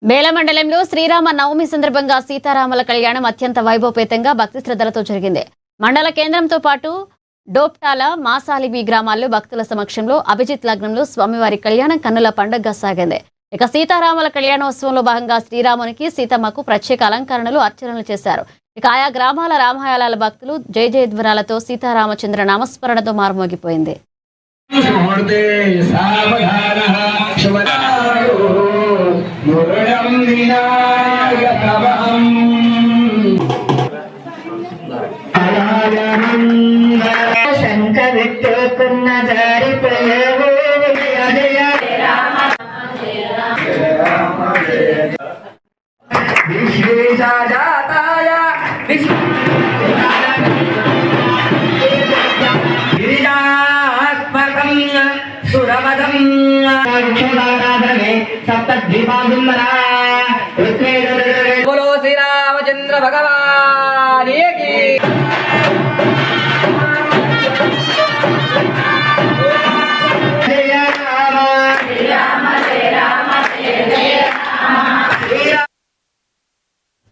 బేల మండలంలో శ్రీరామ నవమి సందర్భంగా సీతారాముల కళ్యాణం అత్యంత వైభవపేతంగా భక్తి శ్రద్ధలతో జరిగింది. మండల కేంద్రంతో పాటు డోప్టాల, మాసాలిబి గ్రామాల్లో భక్తుల సమక్షంలో అభిజిత్ లగ్నంలో స్వామివారి కళ్యాణం కన్నుల పండుగగా సాగింది. ఇక సీతారాముల కళ్యాణోత్సవంలో భాగంగా శ్రీరామునికి, సీతమ్మకు ప్రత్యేక అలంకరణలు, అర్చనలు చేశారు. ఇక ఆయా గ్రామాల రామాయణాల భక్తులు జయ జయధ్వనాలతో సీతారామచంద్ర నామస్మరణతో మారుమోగిపోయింది. శంకరిట్టుకున్న జారి విశ్వేశాజాతాయ గిరిజాత్మకం సురవదం సప్తద్వీపాదుంబరా బోలో శ్రీరామచంద్ర భగవాన్